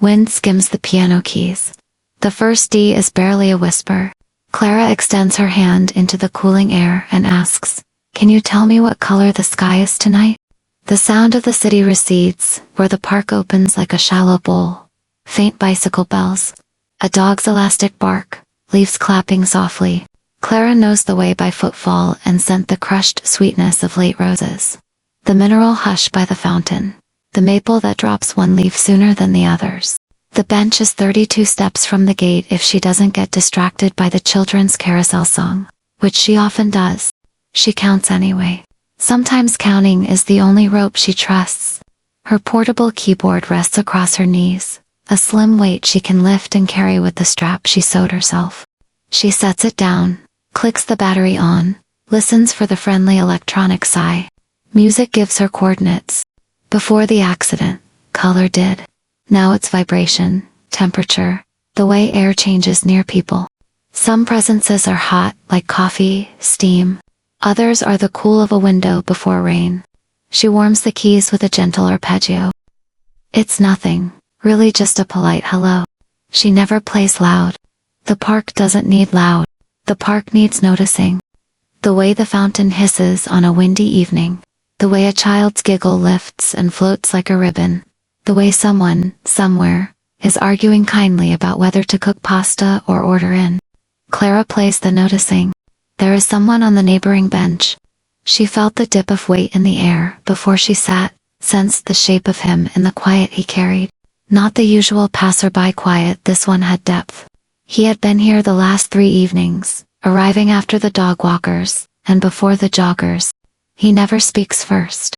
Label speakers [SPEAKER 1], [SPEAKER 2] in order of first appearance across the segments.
[SPEAKER 1] Wind skims the piano keys. The first D is barely a whisper. Clara extends her hand into the cooling air and asks, "Can you tell me what color the sky is tonight?" The sound of the city recedes, where the park opens like a shallow bowl. Faint bicycle bells. A dog's elastic bark. Leaves clapping softly. Clara knows the way by footfall and scent the crushed sweetness of late roses. The mineral hush by the fountain. The maple that drops one leaf sooner than the others. The bench is 32 steps from the gate if she doesn't get distracted by the children's carousel song, which she often does. She counts anyway. Sometimes counting is the only rope she trusts. Her portable keyboard rests across her knees, a slim weight she can lift and carry with the strap she sewed herself. She sets it down, clicks the battery on, listens for the friendly electronic sigh. Music gives her coordinates. Before the accident, color did. Now it's vibration, temperature, the way air changes near people. Some presences are hot, like coffee, steam. Others are the cool of a window before rain. She warms the keys with a gentle arpeggio. It's nothing, really just a polite hello. She never plays loud. The park doesn't need loud. The park needs noticing. The way the fountain hisses on a windy evening. The way a child's giggle lifts and floats like a ribbon. The way someone, somewhere, is arguing kindly about whether to cook pasta or order in. Clara plays the noticing. There is someone on the neighboring bench. She felt the dip of weight in the air before she sat, sensed the shape of him in the quiet he carried. Not the usual passerby quiet, this one had depth. He had been here the last 3 evenings, arriving after the dog walkers, and before the joggers. He never speaks first.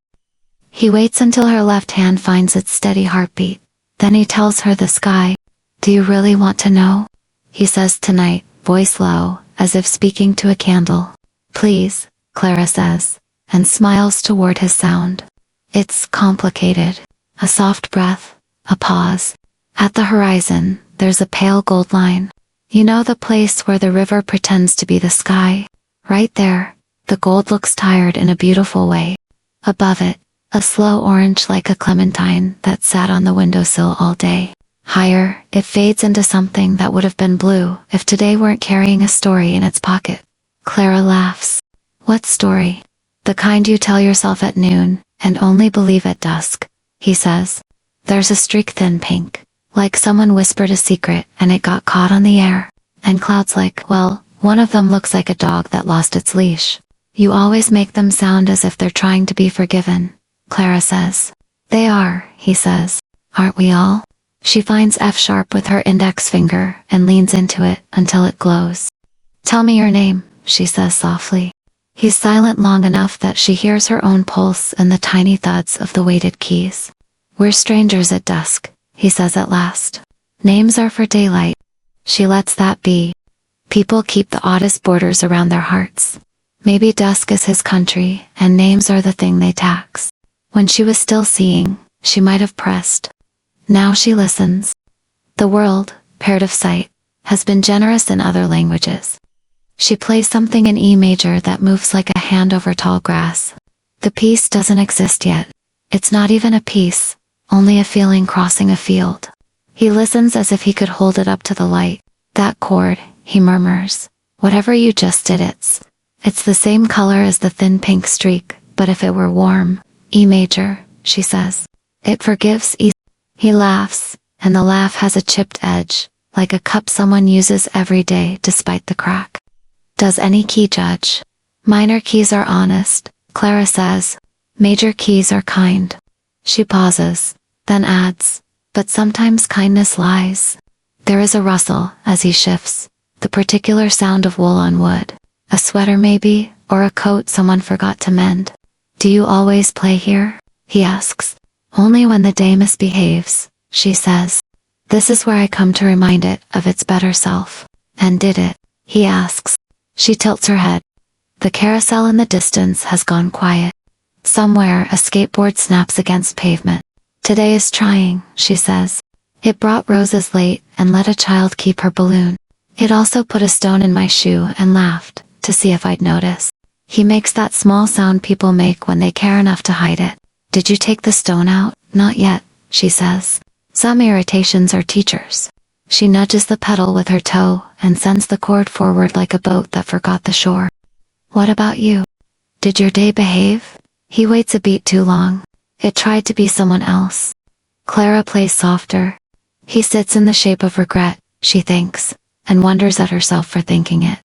[SPEAKER 1] He waits until her left hand finds its steady heartbeat. Then he tells her the sky. "Do you really want to know?" He says tonight, voice low, as if speaking to a candle. "Please," Clara says, and smiles toward his sound. It's complicated. A soft breath, a pause. At the horizon, there's a pale gold line. You know the place where the river pretends to be the sky? Right there. The gold looks tired in a beautiful way. Above it, a slow orange like a clementine that sat on the windowsill all day. Higher, it fades into something that would have been blue if today weren't carrying a story in its pocket. Clara laughs. "What story?" "The kind you tell yourself at noon, and only believe at dusk," he says. There's a streak thin pink, like someone whispered a secret and it got caught on the air. And clouds like, well, one of them looks like a dog that lost its leash. "You always make them sound as if they're trying to be forgiven," Clara says. "They are," he says. "Aren't we all?" She finds F sharp with her index finger and leans into it until it glows. "Tell me your name," she says softly. He's silent long enough that she hears her own pulse and the tiny thuds of the weighted keys. "We're strangers at dusk," he says at last. "Names are for daylight." She lets that be. People keep the oddest borders around their hearts. Maybe dusk is his country, and names are the thing they tax. When she was still seeing, she might have pressed. Now she listens. The world, paired of sight, has been generous in other languages. She plays something in E major that moves like a hand over tall grass. The piece doesn't exist yet. It's not even a piece, only a feeling crossing a field. He listens as if he could hold it up to the light. "That chord," he murmurs. "Whatever you just did, it's the same color as the thin pink streak, but if it were warm." "E major," she says. "It forgives E." He laughs, and the laugh has a chipped edge, like a cup someone uses every day despite the crack. "Does any key judge?" "Minor keys are honest," Clara says. "Major keys are kind." She pauses, then adds, "But sometimes kindness lies." There is a rustle as he shifts, the particular sound of wool on wood. A sweater maybe, or a coat someone forgot to mend. "Do you always play here?" he asks. "Only when the day misbehaves," she says. "This is where I come to remind it of its better self." "And did it?" he asks. She tilts her head. The carousel in the distance has gone quiet. Somewhere a skateboard snaps against pavement. "Today is trying," she says. "It brought roses late and let a child keep her balloon. It also put a stone in my shoe and laughed, to see if I'd notice." He makes that small sound people make when they care enough to hide it. "Did you take the stone out?" "Not yet," she says. Some irritations are teachers. She nudges the pedal with her toe and sends the cord forward like a boat that forgot the shore. What about you? Did your day behave? He waits a beat too long. It tried to be someone else. Clara plays softer. He sits in the shape of regret, she thinks, and wonders at herself for thinking it.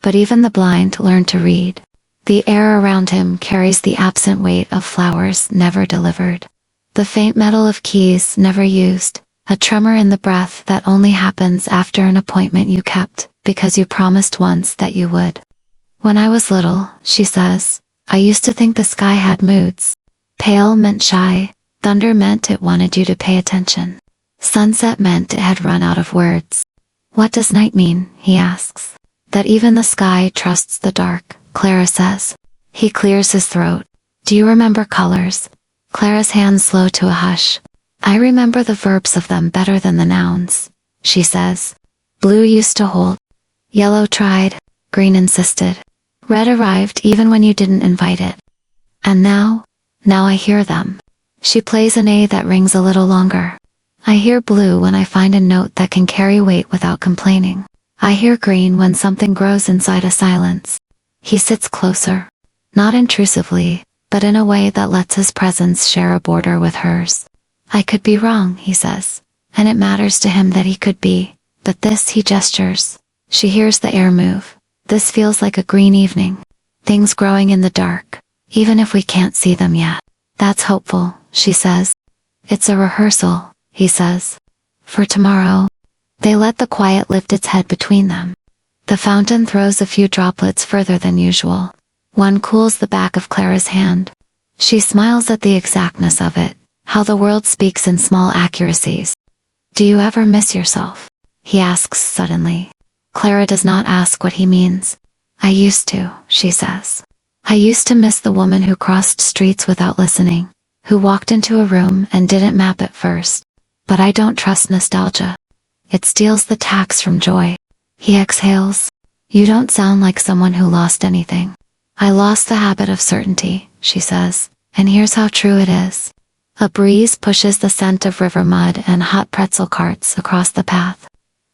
[SPEAKER 1] But even the blind learn to read. The air around him carries the absent weight of flowers never delivered. The faint metal of keys never used, a tremor in the breath that only happens after an appointment you kept, because you promised once that you would. When I was little, she says, I used to think the sky had moods. Pale meant shy, thunder meant it wanted you to pay attention. Sunset meant it had run out of words. What does night mean? He asks. That even the sky trusts the dark, Clara says. He clears his throat. Do you remember colors? Clara's hands slow to a hush. I remember the verbs of them better than the nouns, she says. Blue used to hold. Yellow tried. Green insisted. Red arrived even when you didn't invite it. And now I hear them. She plays an A that rings a little longer. I hear blue when I find a note that can carry weight without complaining. I hear green when something grows inside a silence. He sits closer. Not intrusively, but in a way that lets his presence share a border with hers. I could be wrong, he says, and it matters to him that he could be, but this, he gestures. She hears the air move. This feels like a green evening. Things growing in the dark, even if we can't see them yet. That's hopeful, she says. It's a rehearsal, he says. For tomorrow. They let the quiet lift its head between them. The fountain throws a few droplets further than usual. One cools the back of Clara's hand. She smiles at the exactness of it, how the world speaks in small accuracies. Do you ever miss yourself? He asks suddenly. Clara does not ask what he means. I used to, she says. I used to miss the woman who crossed streets without listening, who walked into a room and didn't map it first. But I don't trust nostalgia. It steals the tax from joy. He exhales. You don't sound like someone who lost anything. I lost the habit of certainty, she says, and here's how true it is. A breeze pushes the scent of river mud and hot pretzel carts across the path.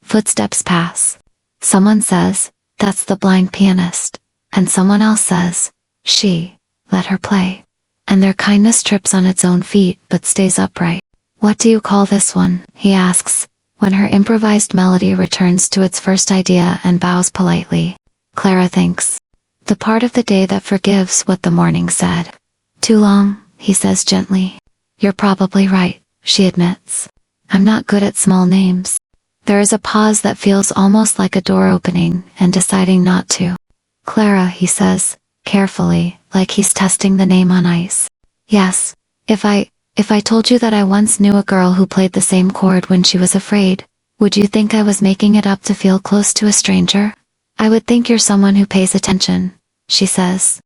[SPEAKER 1] Footsteps pass. Someone says, that's the blind pianist, and someone else says, she, let her play. And their kindness trips on its own feet but stays upright. What do you call this one? He asks, when her improvised melody returns to its first idea and bows politely. Clara thinks. The part of the day that forgives what the morning said. Too long, he says gently. You're probably right, she admits. I'm not good at small names. There is a pause that feels almost like a door opening and deciding not to. Clara, he says, carefully, like he's testing the name on ice. Yes, if I told you that I once knew a girl who played the same chord when she was afraid, would you think I was making it up to feel close to a stranger? I would think you're someone who pays attention, she says.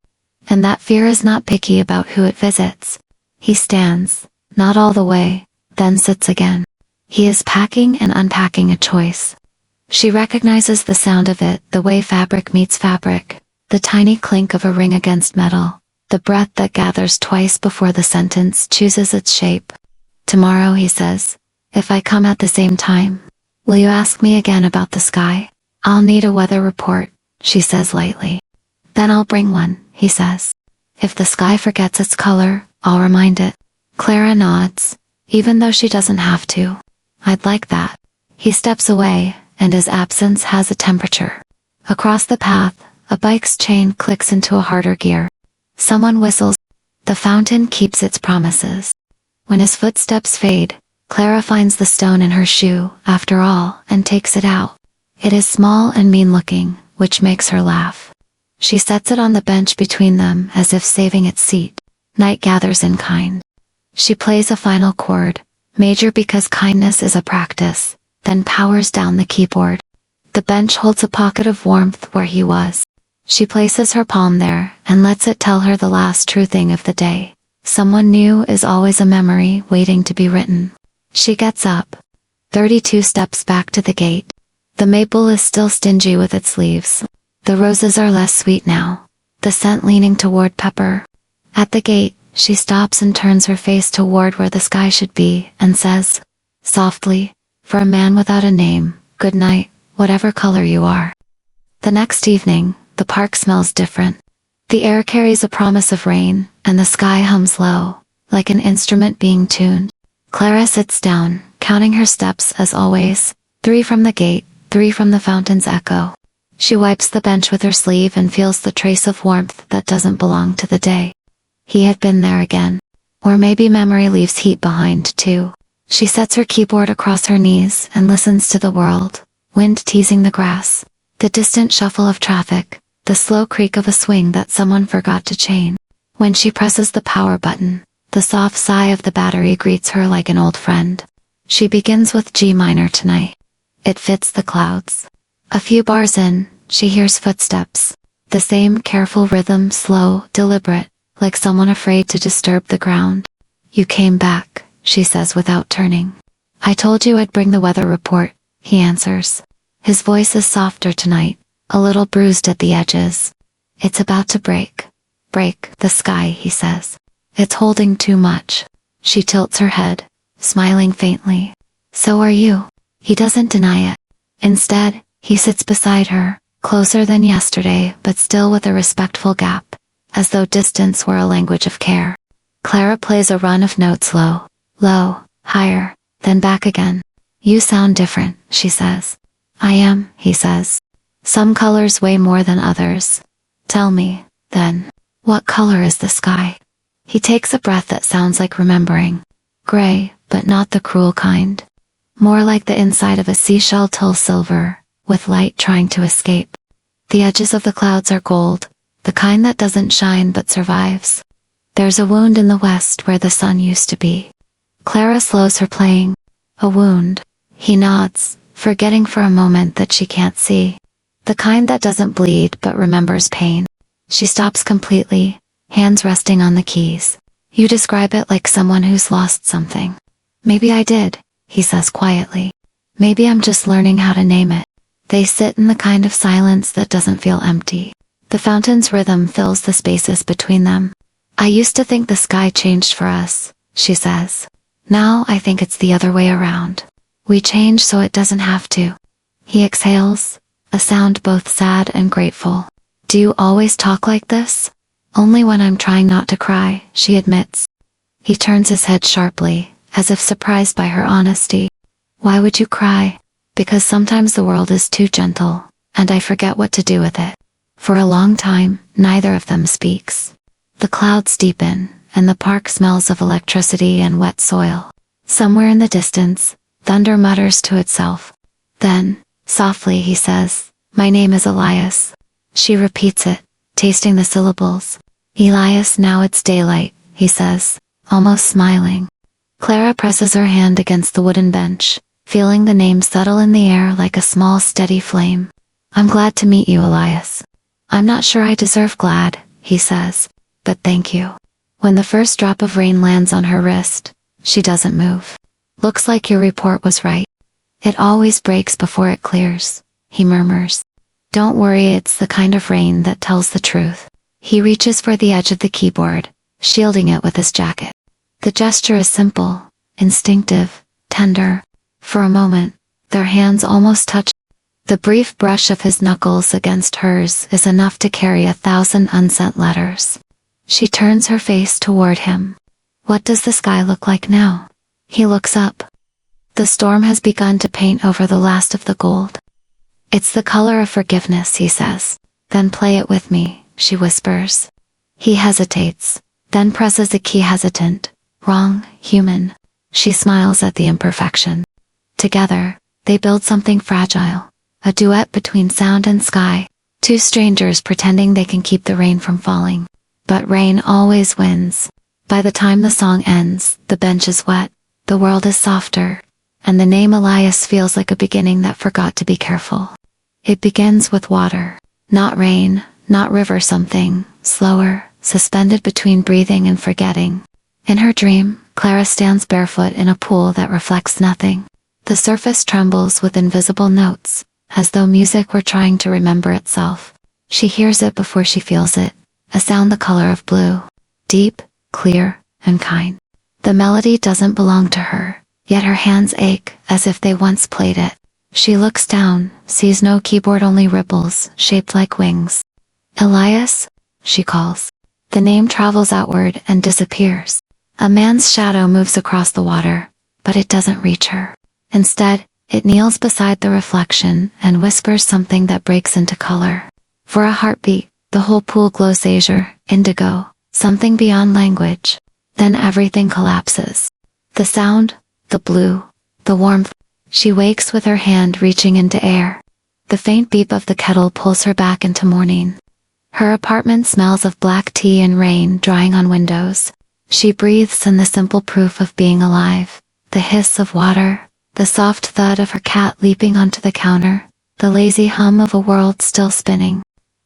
[SPEAKER 1] And that fear is not picky about who it visits. He stands, not all the way, then sits again. He is packing and unpacking a choice. She recognizes the sound of it, the way fabric meets fabric, the tiny clink of a ring against metal, the breath that gathers twice before the sentence chooses its shape. Tomorrow, he says, if I come at the same time, will you ask me again about the sky? I'll need a weather report, she says lightly. Then I'll bring one, he says. If the sky forgets its color, I'll remind it. Clara nods, even though she doesn't have to. I'd like that. He steps away, and his absence has a temperature. Across the path, a bike's chain clicks into a harder gear. Someone whistles. The fountain keeps its promises. When his footsteps fade, Clara finds the stone in her shoe, after all, and takes it out. It is small and mean-looking, which makes her laugh. She sets it on the bench between them as if saving its seat. Night gathers in kind. She plays a final chord, major because kindness is a practice, then powers down the keyboard. The bench holds a pocket of warmth where he was. She places her palm there and lets it tell her the last true thing of the day. Someone new is always a memory waiting to be written. She gets up. 32 steps back to the gate. The maple is still stingy with its leaves. The roses are less sweet now, the scent leaning toward pepper. At the gate, she stops and turns her face toward where the sky should be and says, softly, for a man without a name, good night, whatever color you are. The next evening, the park smells different. The air carries a promise of rain, and the sky hums low, like an instrument being tuned. Clara sits down, counting her steps as always, 3 from the gate, 3 from the fountain's echo. She wipes the bench with her sleeve and feels the trace of warmth that doesn't belong to the day. He had been there again. Or maybe memory leaves heat behind too. She sets her keyboard across her knees and listens to the world, wind teasing the grass, the distant shuffle of traffic, the slow creak of a swing that someone forgot to chain. When she presses the power button, the soft sigh of the battery greets her like an old friend. She begins with G minor tonight. It fits the clouds. A few bars in, she hears footsteps. The same careful rhythm, slow, deliberate, like someone afraid to disturb the ground. You came back, she says without turning. I told you I'd bring the weather report, he answers. His voice is softer tonight, a little bruised at the edges. It's about to break. Break the sky, he says. It's holding too much. She tilts her head, smiling faintly. So are you. He doesn't deny it. Instead, he sits beside her, closer than yesterday but still with a respectful gap, as though distance were a language of care. Clara plays a run of notes low, low, higher, then back again. You sound different, she says. I am, he says. Some colors weigh more than others. Tell me, then, what color is the sky? He takes a breath that sounds like remembering. Gray, but not the cruel kind. More like the inside of a seashell dull silver, with light trying to escape. The edges of the clouds are gold, the kind that doesn't shine but survives. There's a wound in the west where the sun used to be. Clara slows her playing. A wound. He nods, forgetting for a moment that she can't see. The kind that doesn't bleed but remembers pain. She stops completely, hands resting on the keys. You describe it like someone who's lost something. Maybe I did, he says quietly. Maybe I'm just learning how to name it. They sit in the kind of silence that doesn't feel empty. The fountain's rhythm fills the spaces between them. I used to think the sky changed for us, she says. Now I think it's the other way around. We change so it doesn't have to. He exhales, a sound both sad and grateful. Do you always talk like this? Only when I'm trying not to cry, she admits. He turns his head sharply, as if surprised by her honesty. Why would you cry? Because sometimes the world is too gentle, and I forget what to do with it. For a long time, neither of them speaks. The clouds deepen, and the park smells of electricity and wet soil. Somewhere in the distance, thunder mutters to itself. Then, softly he says, my name is Elias. She repeats it, tasting the syllables. Elias, now it's daylight, he says, almost smiling. Clara presses her hand against the wooden bench, feeling the name settle in the air like a small steady flame. I'm glad to meet you, Elias. I'm not sure I deserve glad, he says, but thank you. When the first drop of rain lands on her wrist, she doesn't move. Looks like your report was right. It always breaks before it clears, he murmurs. Don't worry, it's the kind of rain that tells the truth. He reaches for the edge of the keyboard, shielding it with his jacket. The gesture is simple, instinctive, tender. For a moment, their hands almost touch. The brief brush of his knuckles against hers is enough to carry 1,000 unsent letters. She turns her face toward him. What does the sky look like now? He looks up. The storm has begun to paint over the last of the gold. It's the color of forgiveness, he says. Then play it with me, she whispers. He hesitates, then presses a key hesitant. Wrong, human. She smiles at the imperfection. Together, they build something fragile. A duet between sound and sky. Two strangers pretending they can keep the rain from falling. But rain always wins. By the time the song ends, the bench is wet, the world is softer, and the name Elias feels like a beginning that forgot to be careful. It begins with water. Not rain, not river, something slower, suspended between breathing and forgetting. In her dream, Clara stands barefoot in a pool that reflects nothing. The surface trembles with invisible notes, as though music were trying to remember itself. She hears it before she feels it, a sound the color of blue. Deep, clear, and kind. The melody doesn't belong to her. yet her hands ache as if they once played it. She looks down, sees no keyboard, only ripples, shaped like wings. Elias? She calls. The name travels outward and disappears. A man's shadow moves across the water, but it doesn't reach her. Instead, it kneels beside the reflection and whispers something that breaks into color. For a heartbeat, the whole pool glows azure, indigo, something beyond language. Then everything collapses. The sound, the blue, the warmth. She wakes with her hand reaching into air. The faint beep of the kettle pulls her back into morning. Her apartment smells of black tea and rain drying on windows. She breathes in the simple proof of being alive. The hiss of water, the soft thud of her cat leaping onto the counter, the lazy hum of a world still spinning.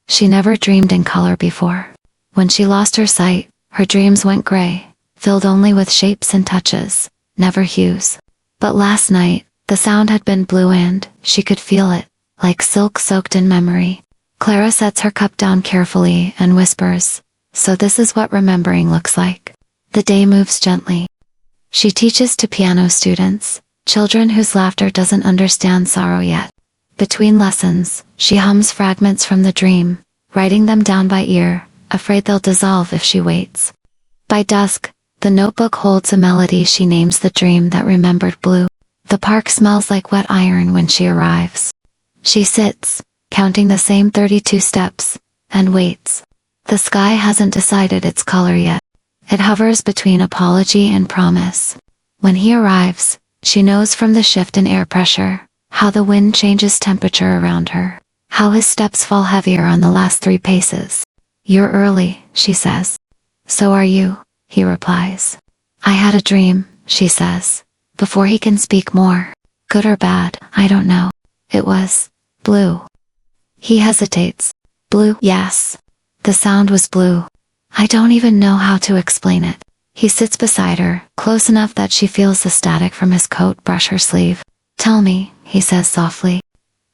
[SPEAKER 1] She never dreamed in color before. When she lost her sight, her dreams went gray, filled only with shapes and touches, never hues. But last night, the sound had been blue and she could feel it, like silk soaked in memory. Clara sets her cup down carefully and whispers, "So this is what remembering looks like." The day moves gently. She teaches to piano students, children whose laughter doesn't understand sorrow yet. Between lessons, she hums fragments from the dream, writing them down by ear, afraid they'll dissolve if she waits. By dusk, the notebook holds a melody she names the dream that remembered blue. The park smells like wet iron when she arrives. She sits, counting the same 32 steps, and waits. The sky hasn't decided its color yet. It hovers between apology and promise. When he arrives, she knows from the shift in air pressure, how the wind changes temperature around her, how his steps fall heavier on the last 3 paces. "You're early," she says. "So are you," he replies. "I had a dream," she says, before he can speak more. "Good or bad, I don't know. It was blue." He hesitates. "Blue?" "Yes. The sound was blue. I don't even know how to explain it." He sits beside her, close enough that she feels the static from his coat brush her sleeve. "Tell me," he says softly.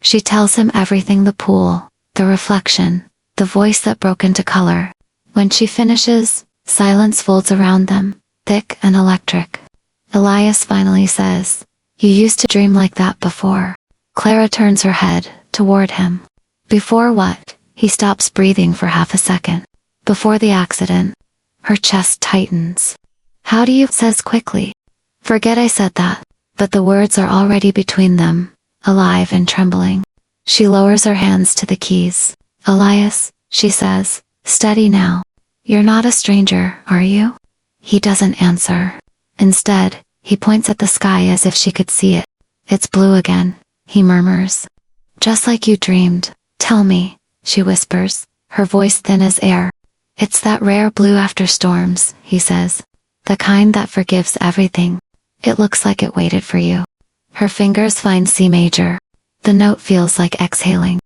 [SPEAKER 1] She tells him everything: the pool, the reflection, the voice that broke into color. When she finishes, silence folds around them, thick and electric. Elias finally says, "You used to dream like that before." Clara turns her head toward him. "Before what?" He stops breathing for half a second. "Before the accident." Her chest tightens. "How do you?" says quickly. "Forget I said that." But the words are already between them, alive and trembling. She lowers her hands to the keys. "Elias," she says, "steady now. You're not a stranger, are you?" He doesn't answer. Instead, he points at the sky as if she could see it. "It's blue again," he murmurs. "Just like you dreamed. Tell me," she whispers, her voice thin as air. "It's that rare blue after storms," he says. "The kind that forgives everything. It looks like it waited for you." Her fingers find C major. The note feels like exhaling.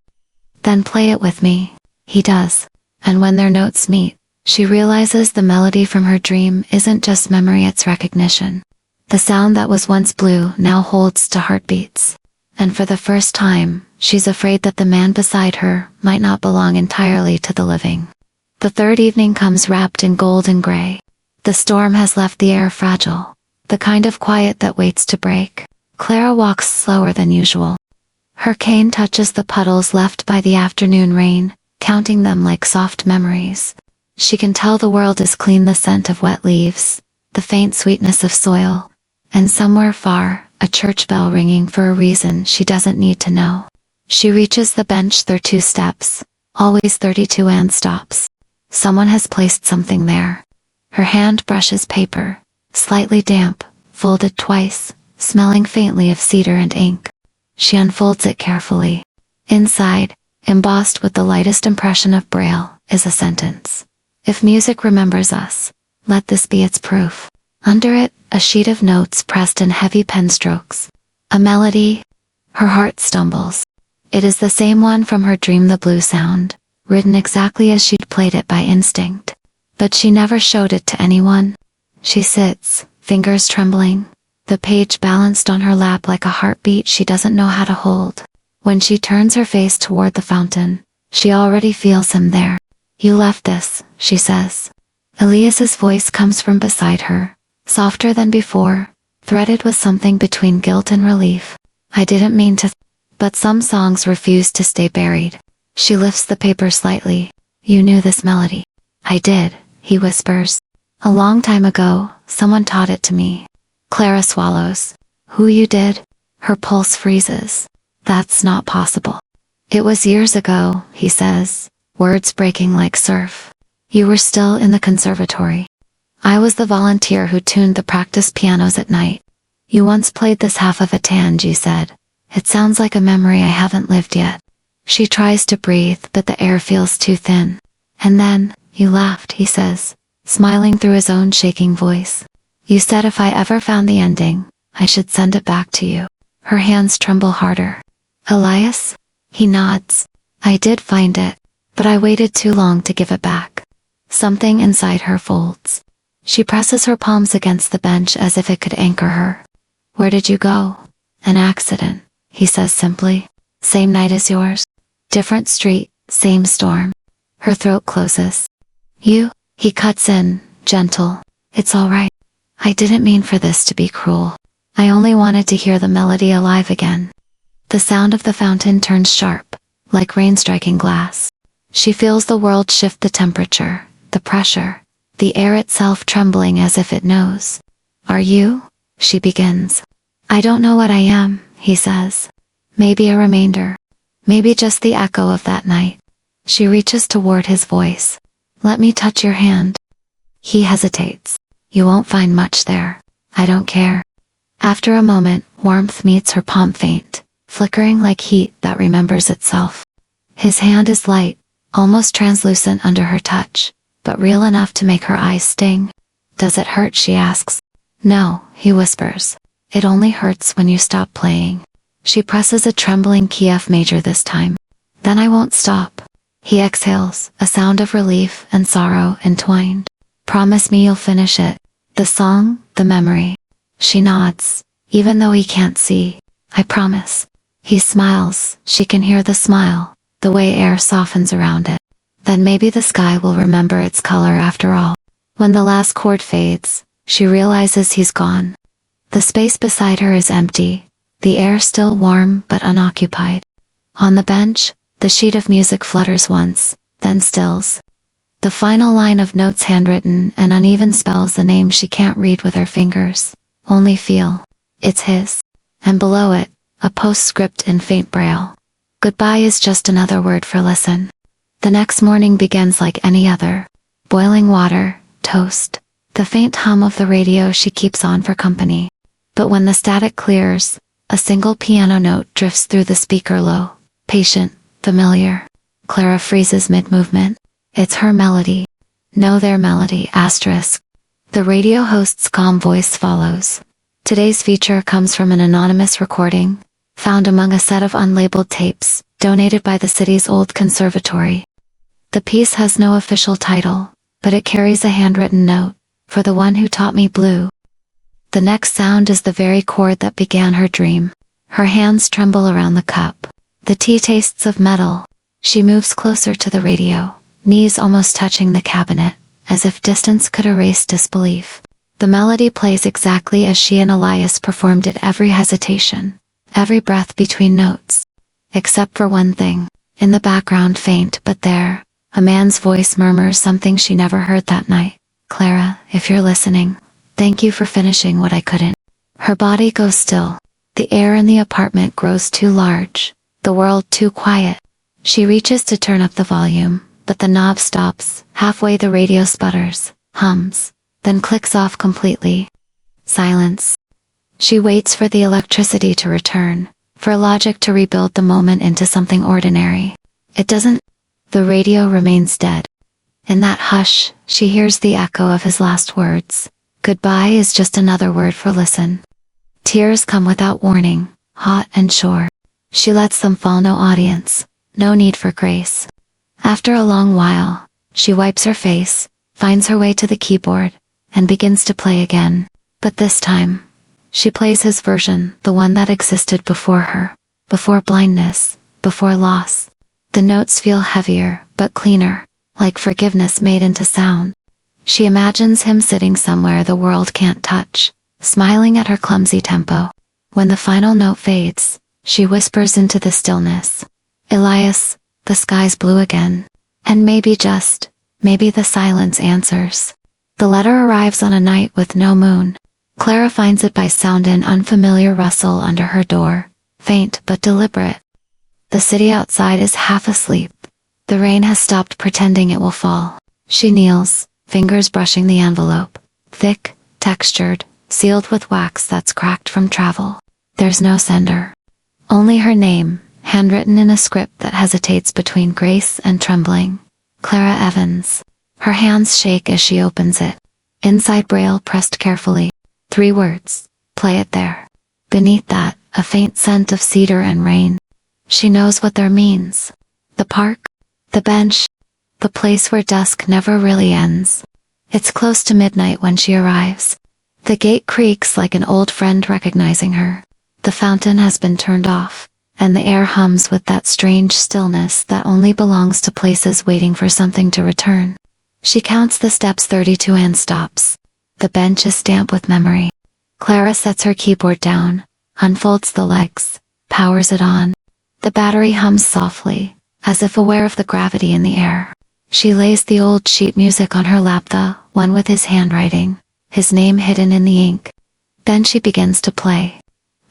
[SPEAKER 1] "Then play it with me." He does. And when their notes meet, she realizes the melody from her dream isn't just memory, it's recognition. The sound that was once blue now holds to heartbeats. And for the first time, she's afraid that the man beside her might not belong entirely to the living. The third evening comes wrapped in gold and gray. The storm has left the air fragile, the kind of quiet that waits to break. Clara walks slower than usual. Her cane touches the puddles left by the afternoon rain, counting them like soft memories. She can tell the world is clean: the scent of wet leaves, the faint sweetness of soil, and somewhere far, a church bell ringing for a reason she doesn't need to know. She reaches the bench 32 steps, always 32, and stops. Someone has placed something there. Her hand brushes paper, slightly damp, folded twice, smelling faintly of cedar and ink. She unfolds it carefully. Inside, embossed with the lightest impression of Braille, is a sentence. "If music remembers us, let this be its proof." Under it, a sheet of notes pressed in heavy pen strokes. A melody. Her heart stumbles. It is the same one from her dream, the blue sound, written exactly as she'd played it by instinct. But she never showed it to anyone. She sits, fingers trembling, the page balanced on her lap like a heartbeat she doesn't know how to hold. When she turns her face toward the fountain, she already feels him there. "You left this," she says. Elias's voice comes from beside her, softer than before, threaded with something between guilt and relief. I didn't mean to, but some songs refuse to stay buried. She lifts the paper slightly. You knew this melody. I did, he whispers. A long time ago, someone taught it to me. Clara swallows. Who you did? Her pulse freezes. That's not possible. It was years ago, he says, words breaking like surf. You were still in the conservatory. I was the volunteer who tuned the practice pianos at night. You once played this half of a Tangi said. It sounds like a memory I haven't lived yet. She tries to breathe, but the air feels too thin. And then, you laughed, he says, smiling through his own shaking voice. You said if I ever found the ending, I should send it back to you. Her hands tremble harder. Elias? He nods. I did find it, but I waited too long to give it back. Something inside her folds. She presses her palms against the bench as if it could anchor her. Where did you go? An accident, he says simply. Same night as yours? Different street, same storm. Her throat closes. You? He cuts in, gentle. It's all right. I didn't mean for this to be cruel. I only wanted to hear the melody alive again. The sound of the fountain turns sharp, like rain striking glass. She feels the world shift, the temperature, the pressure, the air itself trembling as if it knows. Are you? She begins. I don't know what I am, he says. Maybe a remainder. Maybe just the echo of that night. She reaches toward his voice. Let me touch your hand. He hesitates. You won't find much there. I don't care. After a moment, warmth meets her palm, faint, flickering like heat that remembers itself. His hand is light, almost translucent under her touch, but real enough to make her eyes sting. Does it hurt? She asks. No, he whispers. It only hurts when you stop playing. She presses a trembling key F major this time. Then I won't stop. He exhales, a sound of relief and sorrow entwined. Promise me you'll finish it. The song, the memory. She nods, even though he can't see. I promise. He smiles. She can hear the smile, the way air softens around it. Then maybe the sky will remember its color after all. When the last chord fades, she realizes he's gone. The space beside her is empty, the air still warm but unoccupied. On the bench, the sheet of music flutters once, then stills. The final line of notes, handwritten and uneven, spells the name she can't read with her fingers, only feel. It's his. And below it, a postscript in faint braille. Goodbye is just another word for listen. The next morning begins like any other. Boiling water, toast, the faint hum of the radio she keeps on for company. But when the static clears, a single piano note drifts through the speaker, low, patient, familiar. Clara freezes mid-movement. It's her melody. No, their melody, asterisk. The radio host's calm voice follows. Today's feature comes from an anonymous recording, found among a set of unlabeled tapes, donated by the city's old conservatory. The piece has no official title, but it carries a handwritten note, for the one who taught me blue. The next sound is the very chord that began her dream. Her hands tremble around the cup. The tea tastes of metal. She moves closer to the radio, knees almost touching the cabinet, as if distance could erase disbelief. The melody plays exactly as she and Elias performed it, every hesitation, every breath between notes. Except for one thing. In the background, faint but there, a man's voice murmurs something she never heard that night. Clara, if you're listening, thank you for finishing what I couldn't. Her body goes still. The air in the apartment grows too large, the world too quiet. She reaches to turn up the volume, but the knob stops. Halfway the radio sputters, hums, then clicks off completely. Silence. She waits for the electricity to return, for logic to rebuild the moment into something ordinary. It doesn't. The radio remains dead. In that hush, she hears the echo of his last words. Goodbye is just another word for listen. Tears come without warning, hot and sure. She lets them fall, no audience, no need for grace. After a long while, she wipes her face, finds her way to the keyboard, and begins to play again. But this time, she plays his version, the one that existed before her, before blindness, before loss. The notes feel heavier, but cleaner, like forgiveness made into sound. She imagines him sitting somewhere the world can't touch, smiling at her clumsy tempo. When the final note fades, she whispers into the stillness, "Elias, the sky's blue again." And maybe the silence answers. The letter arrives on a night with no moon. Clara finds it by sound an unfamiliar rustle under her door, faint but deliberate. The city outside is half asleep. The rain has stopped pretending it will fall. She kneels, fingers brushing the envelope, thick, textured, sealed with wax that's cracked from travel. There's no sender. Only her name, handwritten in a script that hesitates between grace and trembling. Clara Evans. Her hands shake as she opens it. Inside braille pressed carefully. 3 words. Play it there. Beneath that, a faint scent of cedar and rain. She knows what there means. The park, the bench, the place where dusk never really ends. It's close to midnight when she arrives. The gate creaks like an old friend recognizing her. The fountain has been turned off, and the air hums with that strange stillness that only belongs to places waiting for something to return. She counts the steps 32 and stops. The bench is damp with memory. Clara sets her keyboard down, unfolds the legs, powers it on. The battery hums softly, as if aware of the gravity in the air. She lays the old sheet music on her lap, the one with his handwriting, his name hidden in the ink. Then she begins to play.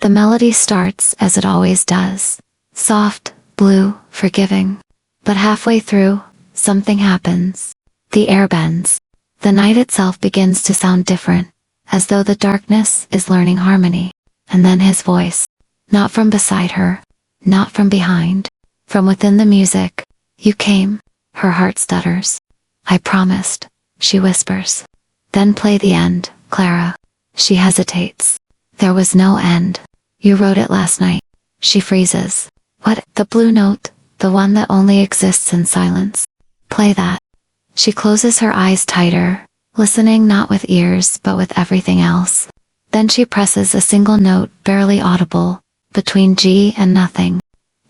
[SPEAKER 1] The melody starts as it always does. Soft, blue, forgiving. But halfway through, something happens. The air bends. The night itself begins to sound different, as though the darkness is learning harmony. And then his voice. Not from beside her. Not from behind. From within the music. "You came." Her heart stutters. "I promised," she whispers. "Then play the end, Clara." She hesitates. "There was no end. You wrote it last night." She freezes. "What?" "The blue note, the one that only exists in silence. Play that." She closes her eyes tighter, listening not with ears but with everything else. Then she presses a single note, barely audible, between G and nothing.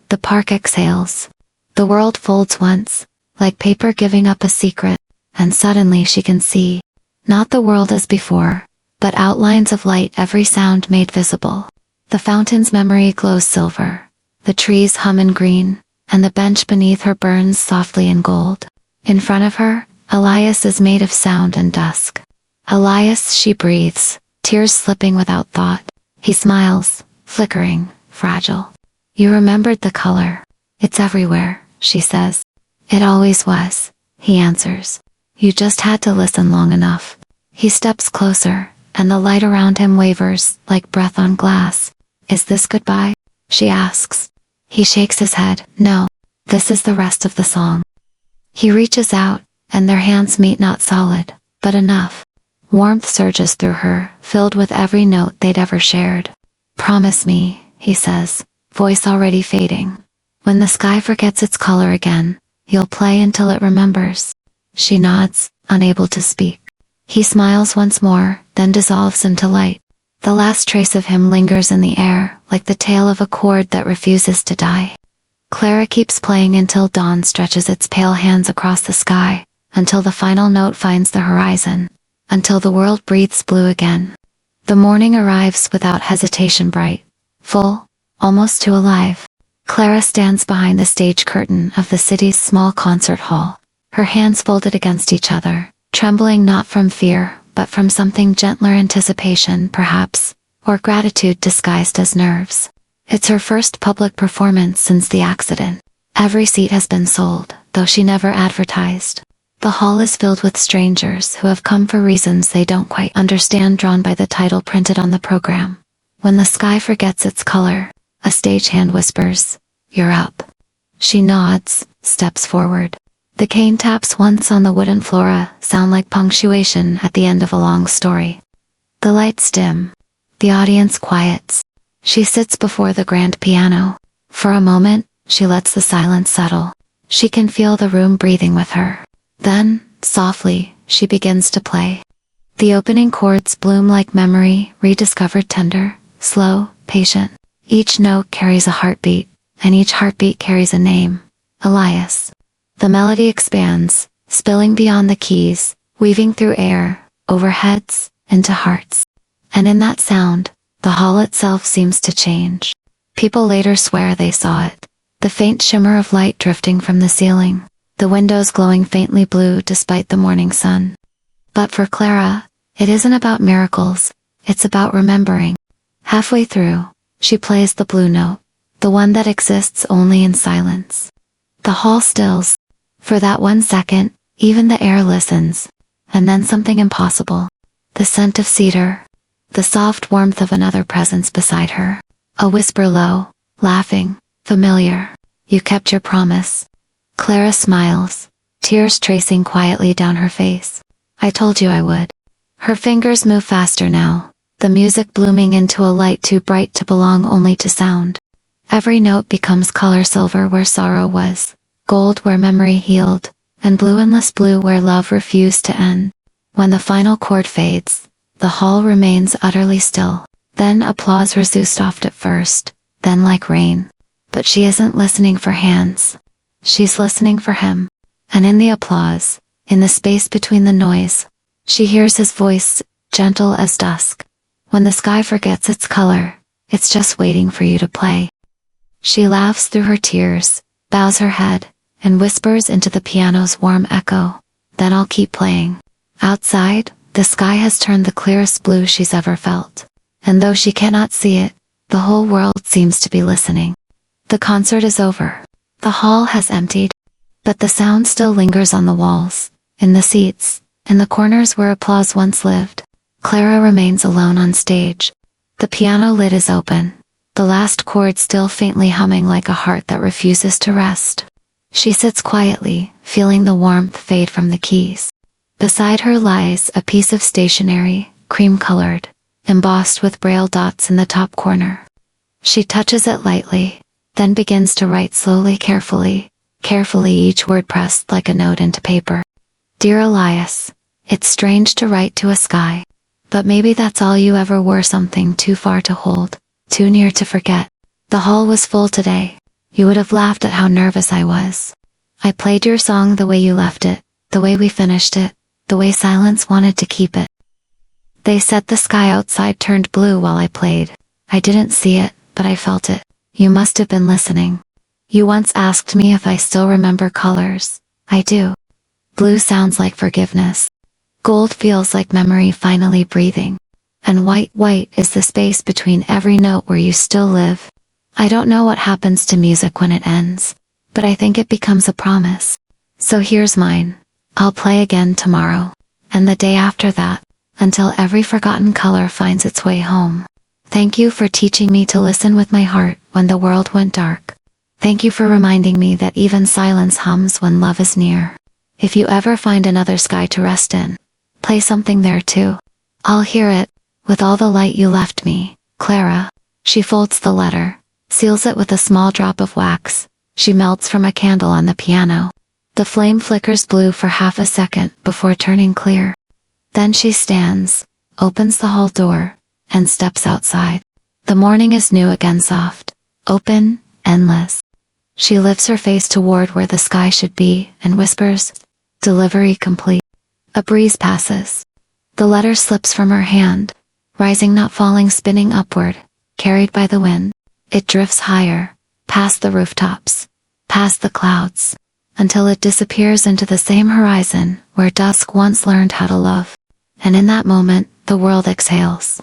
[SPEAKER 1] The park exhales. The world folds once, like paper giving up a secret, and suddenly she can see, not the world as before, but outlines of light, every sound made visible. The fountain's memory glows silver, the trees hum in green, and the bench beneath her burns softly in gold. In front of her, Elias is made of sound and dusk. "Elias," she breathes, tears slipping without thought. He smiles, flickering, fragile. "You remembered the color. It's everywhere," she says. "It always was," he answers. "You just had to listen long enough." He steps closer, and the light around him wavers, like breath on glass. "Is this goodbye?" she asks. He shakes his head. "No. This is the rest of the song." He reaches out, and their hands meet, not solid, but enough. Warmth surges through her, filled with every note they'd ever shared. "Promise me," he says, voice already fading. "When the sky forgets its color again, you'll play until it remembers." She nods, unable to speak. He smiles once more, then dissolves into light. The last trace of him lingers in the air, like the tail of a cord that refuses to die. Clara keeps playing until dawn stretches its pale hands across the sky, until the final note finds the horizon, until the world breathes blue again. The morning arrives without hesitation, bright, full, almost too alive. Clara stands behind the stage curtain of the city's small concert hall, her hands folded against each other, trembling not from fear, but from something gentler, anticipation perhaps, or gratitude disguised as nerves. It's her first public performance since the accident. Every seat has been sold, though she never advertised. The hall is filled with strangers who have come for reasons they don't quite understand, drawn by the title printed on the program. When the sky forgets its color, a stagehand whispers, "You're up." She nods, steps forward. The cane taps once on the wooden floor sound like punctuation at the end of a long story. The lights dim. The audience quiets. She sits before the grand piano. For a moment, she lets the silence settle. She can feel the room breathing with her. Then, softly, she begins to play. The opening chords bloom like memory, rediscovered, tender, slow, patient. Each note carries a heartbeat, and each heartbeat carries a name. Elias. The melody expands, spilling beyond the keys, weaving through air, over heads, into hearts. And in that sound, the hall itself seems to change. People later swear they saw it. The faint shimmer of light drifting from the ceiling, the windows glowing faintly blue despite the morning sun. But for Clara, it isn't about miracles, it's about remembering. Halfway through, she plays the blue note, the one that exists only in silence. The hall stills. For that 1 second, even the air listens. And then something impossible. The scent of cedar. The soft warmth of another presence beside her. A whisper low, laughing, familiar. You kept your promise. Clara smiles, tears tracing quietly down her face. I told you I would. Her fingers move faster now, the music blooming into a light too bright to belong only to sound. Every note becomes color silver where sorrow was, gold where memory healed, and blue endless blue where love refused to end. When the final chord fades, the hall remains utterly still. Then applause resumes soft at first, then like rain. But she isn't listening for hands. She's listening for him. And in the applause, in the space between the noise, she hears his voice, gentle as dusk. When the sky forgets its color, it's just waiting for you to play. She laughs through her tears, bows her head, and whispers into the piano's warm echo. Then I'll keep playing. Outside, the sky has turned the clearest blue she's ever felt. And though she cannot see it, the whole world seems to be listening. The concert is over. The hall has emptied. But the sound still lingers on the walls, in the seats, in the corners where applause once lived. Clara remains alone on stage. The piano lid is open, the last chord still faintly humming like a heart that refuses to rest. She sits quietly, feeling the warmth fade from the keys. Beside her lies a piece of stationery, cream-colored, embossed with braille dots in the top corner. She touches it lightly, then begins to write slowly, carefully each word pressed like a note into paper. Dear Elias, it's strange to write to a sky. But maybe that's all you ever were, something too far to hold, too near to forget. The hall was full today. You would have laughed at how nervous I was. I played your song the way you left it, the way we finished it, the way silence wanted to keep it. They said the sky outside turned blue while I played. I didn't see it, but I felt it. You must have been listening. You once asked me if I still remember colors. I do. Blue sounds like forgiveness. Gold feels like memory finally breathing. And white is the space between every note where you still live. I don't know what happens to music when it ends, but I think it becomes a promise. So here's mine. I'll play again tomorrow, and the day after that, until every forgotten color finds its way home. Thank you for teaching me to listen with my heart when the world went dark. Thank you for reminding me that even silence hums when love is near. If you ever find another sky to rest in, play something there too. I'll hear it, with all the light you left me, Clara. She folds the letter, seals it with a small drop of wax. She melts from a candle on the piano. The flame flickers blue for half a second before turning clear. Then she stands, opens the hall door, and steps outside. The morning is new again, soft, open, endless. She lifts her face toward where the sky should be and whispers, "Delivery complete." A breeze passes. The letter slips from her hand, rising not falling, spinning upward, carried by the wind. It drifts higher, past the rooftops, past the clouds, until it disappears into the same horizon where dusk once learned how to love. And in that moment, the world exhales.